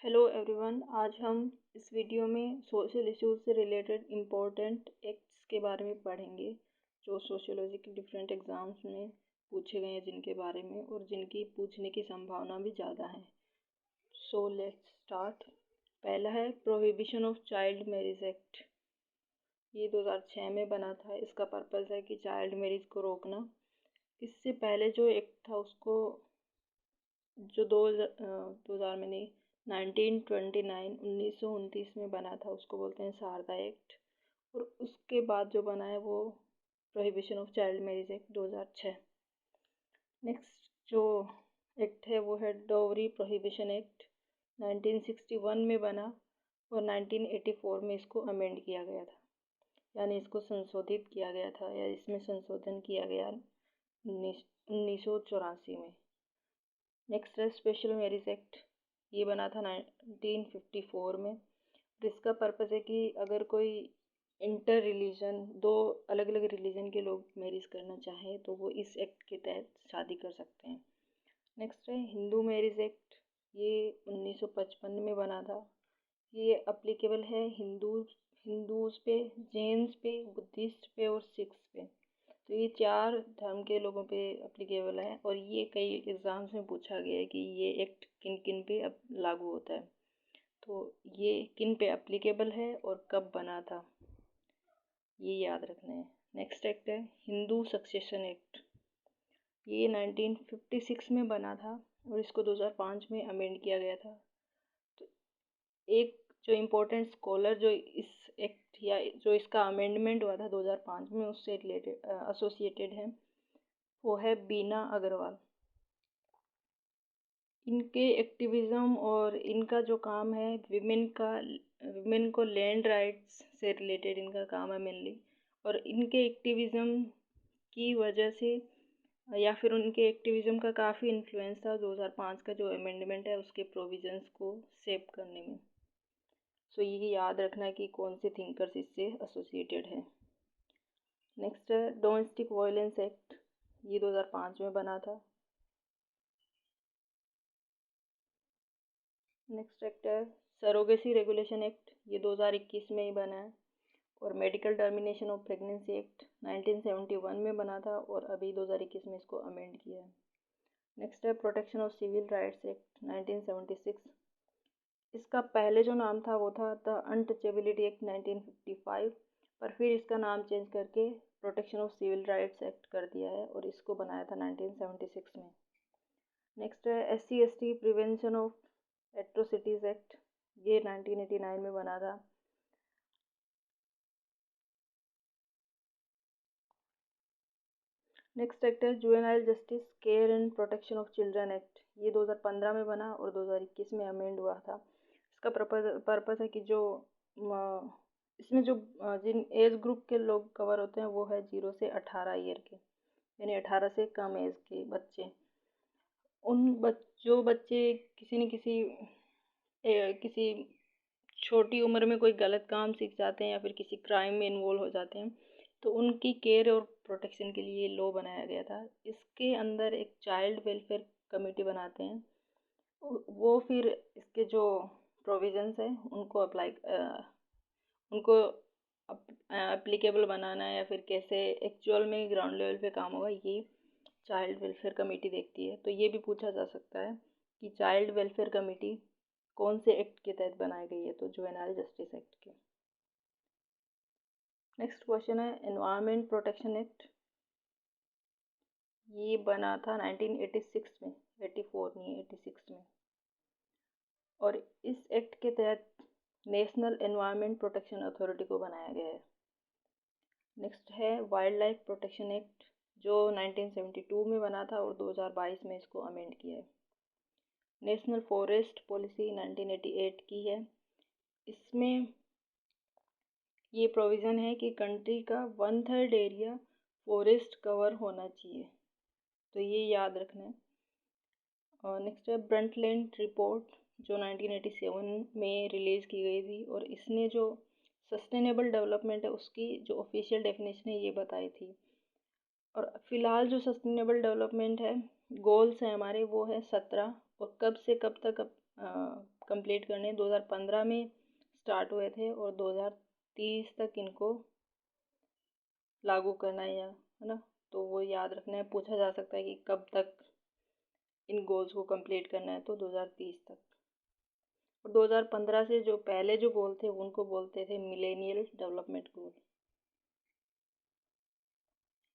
Hello everyone, आज हम इस वीडियो में सोशल इश्यूज से रिलेटेड इम्पोर्टेंट एक्ट्स के बारे में पढ़ेंगे जो सोशियोलॉजी के डिफरेंट एग्ज़ाम्स में पूछे गए हैं, जिनके बारे में और जिनकी पूछने की संभावना भी ज़्यादा है। So let's start. पहला है prohibition of child marriage act. ये 2006 में बना था। इसका पर्पज़ है कि चाइल्ड मैरिज को रोकना। इससे पहले जो एक्ट था उसको जो 2000 में नहीं 1929 में बना था, उसको बोलते हैं शारदा एक्ट। और उसके बाद जो बना है वो prohibition of child marriage act 2006। Next जो एक्ट है वो है डॉवरी प्रोहिबिशन एक्ट। 1961 में बना और 1984 में इसको अमेंड किया गया था, यानी इसको संशोधित किया गया था या इसमें संशोधन किया गया 1984 में। नेक्स्ट है स्पेशल मैरिज एक्ट। ये बना था 1954 में। इसका पर्पज़ है कि अगर कोई इंटर रिलीजन, दो अलग अलग रिलीजन के लोग मैरिज करना चाहें तो वो इस एक्ट के तहत शादी कर सकते हैं। नेक्स्ट है हिंदू मैरिज एक्ट। ये 1955 में बना था। ये अप्लीकेबल है हिंदूज पे, जैन्स पे, बुद्धिस्ट पे और सिख्स पे। तो ये 4 धर्म के लोगों पे अप्लीकेबल है और ये कई एग्ज़ाम्स में पूछा गया है कि ये एक्ट किन किन पे अब लागू होता है। तो ये किन पे अप्लीकेबल है और कब बना था, ये याद रखना है। नेक्स्ट एक्ट है हिंदू सक्सेशन एक्ट। ये 1956 में बना था और इसको 2005 में अमेंड किया गया था। तो एक जो इम्पोर्टेंट स्कॉलर जो इस एक्ट या जो इसका अमेंडमेंट हुआ था 2005 में उससे रिलेटेड एसोसिएटेड है, वो है बीना अग्रवाल। इनके एक्टिविज़्म और इनका जो काम है विमेन को लैंड राइट्स से रिलेटेड इनका काम है मेनली। और इनके एक्टिविज़्म की वजह से या फिर उनके एक्टिविज़्म का काफ़ी इन्फ्लुएंस था 2005 का जो अमेंडमेंट है उसके प्रोविजंस को सेव करने में। सो ये याद रखना है कि कौन से थिंकर्स इससे एसोसिएटेड है। नेक्स्ट है डोमेस्टिक वायलेंस एक्ट। ये 2005 में बना था। नेक्स्ट एक्ट है सरोगेसी रेगुलेशन एक्ट। ये 2021 में ही बना है। और medical termination of pregnancy act 1971 में बना था और अभी 2021 में इसको अमेंड किया है। नेक्स्ट है protection of civil rights act 1976। इसका पहले जो नाम था वो था द अनटचेबिलिटी एक्ट 1955, पर फिर इसका नाम चेंज करके protection of civil rights act कर दिया है और इसको बनाया था 1976 में। नेक्स्ट है SC/ST prevention of atrocities act. ये 1989 में बना था। नेक्स्ट एक्ट है juvenile justice care and protection of children act. ये 2015 में बना और 2021 में अमेंड हुआ था। इसका पर्पज़ है कि जो इसमें जो जिन एज ग्रुप के लोग कवर होते हैं वो है 0 से 18 ईयर के, यानी 18 से कम एज के बच्चे। जो बच्चे किसी न किसी छोटी उम्र में कोई गलत काम सीख जाते हैं या फिर किसी क्राइम में इन्वॉल्व हो जाते हैं, तो उनकी केयर और प्रोटेक्शन के लिए लॉ बनाया गया था। इसके अंदर एक चाइल्ड वेलफेयर कमेटी बनाते हैं। वो फिर इसके जो प्रोविजंस हैं उनको एप्लीकेबल बनाना या फिर कैसे एक्चुअल में ग्राउंड लेवल पे काम होगा, ये चाइल्ड वेलफेयर कमेटी देखती है। तो ये भी पूछा जा सकता है कि चाइल्ड वेलफेयर कमेटी कौन से एक्ट के तहत बनाई गई है, तो जुवेनाइल जस्टिस एक्ट के। नेक्स्ट क्वेश्चन है एनवायरनमेंट प्रोटेक्शन एक्ट। ये बना था 1986 में, 84 नहीं 86 में। और इस एक्ट के तहत नेशनल एनवायरनमेंट प्रोटेक्शन अथॉरिटी को बनाया गया है। नेक्स्ट है वाइल्ड लाइफ प्रोटेक्शन एक्ट, जो 1972 में बना था और 2022 में इसको अमेंड किया है। नेशनल फॉरेस्ट पॉलिसी 1988 की है। इसमें ये प्रोविज़न है कि कंट्री का 1/3 एरिया फॉरेस्ट कवर होना चाहिए, तो ये याद रखना है। और नेक्स्ट है ब्रंटलैंड रिपोर्ट, जो 1987 में रिलीज़ की गई थी और इसने जो सस्टेनेबल डेवलपमेंट है उसकी जो ऑफिशियल डेफिनेशन है ये बताई थी। और फ़िलहाल जो सस्टेनेबल डेवलपमेंट है गोल्स हैं हमारे, वो है 17 और कब से कब तक कंप्लीट करने, 2015 में स्टार्ट हुए थे और 2030 तक इनको लागू करना है ना। तो वो याद रखना है, पूछा जा सकता है कि कब तक इन गोल्स को कंप्लीट करना है, तो 2030 तक। और 2015 से जो पहले जो गोल थे उनको बोलते थे मिलेनियल डेवलपमेंट गोल।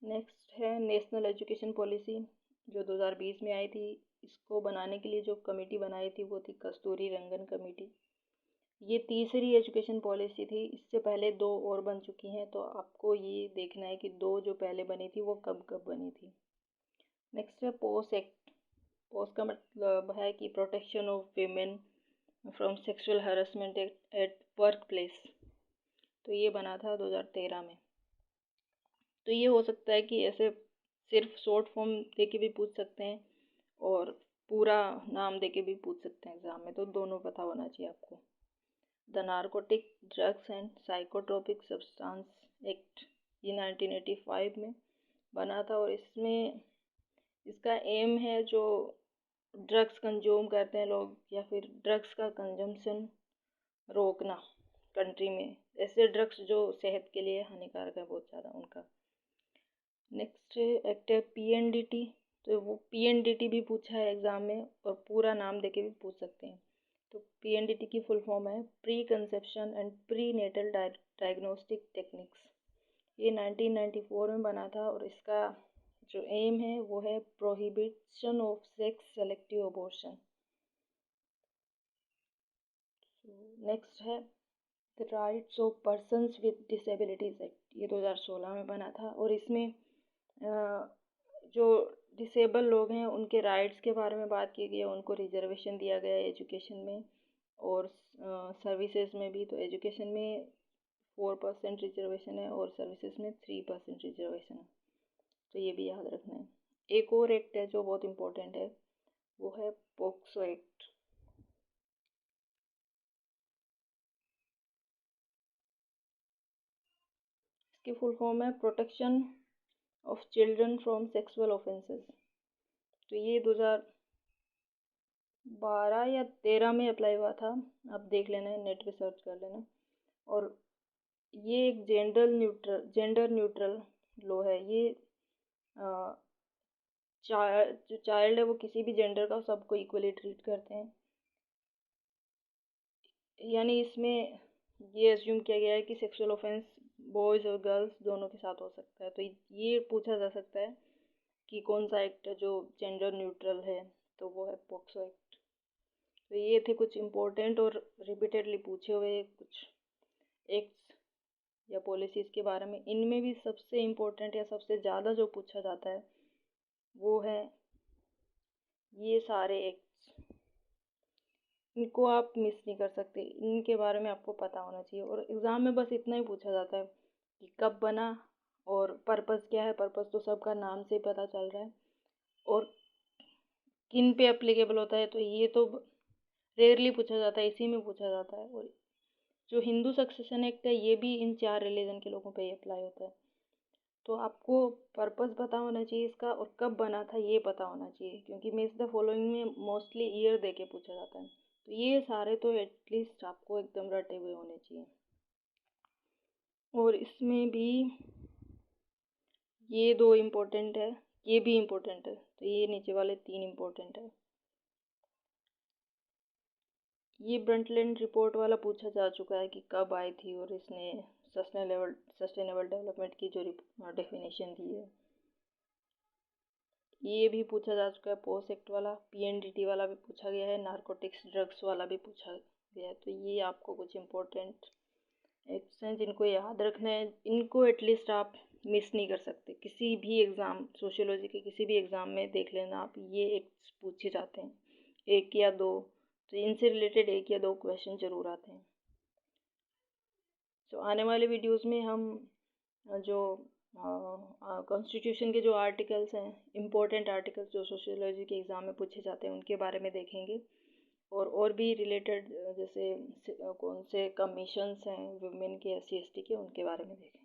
नेक्स्ट है नेशनल एजुकेशन पॉलिसी, जो 2020 में आई थी। इसको बनाने के लिए जो कमेटी बनाई थी वो थी कस्तूरी रंगन कमेटी। ये तीसरी एजुकेशन पॉलिसी थी, इससे पहले 2 और बन चुकी हैं, तो आपको ये देखना है कि 2 जो पहले बनी थी वो कब कब बनी थी। नेक्स्ट है पोस एक्ट। पोस का मतलब है कि protection of women from sexual harassment at work place. तो ये बना था 2013 में। तो ये हो सकता है कि ऐसे सिर्फ शॉर्ट फॉर्म दे के भी पूछ सकते हैं और पूरा नाम दे के भी पूछ सकते हैं एग्ज़ाम में, तो दोनों पता होना चाहिए आपको। The narcotic drugs and psychotropic substance act, ये 1985 में बना था। और इसमें इसका एम है जो ड्रग्स कंज्यूम करते हैं लोग या फिर ड्रग्स का कंजम्पशन रोकना कंट्री में, ऐसे ड्रग्स जो सेहत के लिए हानिकारक है बहुत ज़्यादा उनका। नेक्स्ट एक्ट है पीएनडीटी। तो वो पीएनडीटी भी पूछा है एग्ज़ाम में और पूरा नाम देके भी पूछ सकते हैं। तो पीएनडीटी की फुल फॉर्म है preconception and prenatal diagnostic techniques. ये 1994 में बना था और इसका जो एम है वो है prohibition of sex selective abortion. Next है the rights of persons with disabilities act, ये 2016 में बना था। और इसमें जो डिसेबल लोग हैं उनके राइट्स के बारे में बात की गई है, उनको रिजर्वेशन दिया गया है एजुकेशन में और सर्विसेज में भी। तो एजुकेशन में 4% रिजर्वेशन है और सर्विसेज में 3% रिजर्वेशन है, तो ये भी याद रखना है। एक और एक्ट है जो बहुत इम्पोर्टेंट है, वो है पोक्सो एक्ट। इसकी फुल फॉर्म है protection of children from sexual offences. तो ये 2012 या 13 में अप्लाई हुआ था, आप देख लेना, नेट पे सर्च कर लेना। और ये एक जेंडर न्यूट्रल लॉ है। ये जो चाइल्ड है वो किसी भी जेंडर का सबको इक्वली ट्रीट करते हैं। यानी इसमें ये एज्यूम किया गया है कि सेक्सुअल ऑफेंस बॉयज़ और गर्ल्स दोनों के साथ हो सकता है। तो ये पूछा जा सकता है कि कौन सा एक्ट है जो जेंडर न्यूट्रल है, तो वो है पोक्सो एक्ट। तो ये थे कुछ इम्पोर्टेंट और रिपीटेडली पूछे हुए कुछ एक्ट्स या पॉलिसीज़ के बारे में। इनमें भी सबसे इम्पोर्टेंट या सबसे ज़्यादा जो पूछा जाता है वो है ये सारे एक्ट्स। इनको आप मिस नहीं कर सकते, इनके बारे में आपको पता होना चाहिए। और एग्ज़ाम में बस इतना ही पूछा जाता है कि कब बना और पर्पज़ क्या है। पर्पज़ तो सबका नाम से पता चल रहा है, और किन पे एप्लीकेबल होता है तो ये तो रेयरली पूछा जाता है, इसी में पूछा जाता है। और जो हिंदू सक्सेशन एक्ट है ये भी इन 4 रिलीजन के लोगों पे ही अप्लाई होता है। तो आपको पर्पस पता होना चाहिए इसका और कब बना था ये पता होना चाहिए, क्योंकि मिस द फॉलोइंग में मोस्टली ईयर दे के पूछा जाता है। तो ये सारे तो एटलीस्ट आपको एकदम रटे हुए होने चाहिए। और इसमें भी ये 2 इम्पोर्टेंट है, ये भी इम्पोर्टेंट है, तो ये नीचे वाले 3 इम्पोर्टेंट है। ये ब्रंटलैंड रिपोर्ट वाला पूछा जा चुका है कि कब आई थी और इसने सस्टेनेबल डेवलपमेंट की जो डेफिनेशन दी है। ये भी पूछा जा चुका है पोस्ट एक्ट वाला, पीएनडीटी वाला भी पूछा गया है, नारकोटिक्स ड्रग्स वाला भी पूछा गया है। तो ये आपको कुछ इम्पोर्टेंट एक्ट्स हैं जिनको याद रखना है। इनको एटलीस्ट आप मिस नहीं कर सकते, किसी भी एग्ज़ाम, सोशियोलॉजी के किसी भी एग्ज़ाम में देख लेना आप, ये एक्ट्स पूछे जाते हैं 1 या 2, तो इनसे रिलेटेड 1 या 2 क्वेश्चन ज़रूर आते हैं। तो आने वाले वीडियोस में हम जो कॉन्स्टिट्यूशन के जो आर्टिकल्स हैं, इम्पोर्टेंट आर्टिकल्स जो सोशियोलॉजी के एग्ज़ाम में पूछे जाते हैं, उनके बारे में देखेंगे। और भी रिलेटेड जैसे कौन से कमीशंस हैं वुमेन के, SC ST के, उनके बारे में देखेंगे।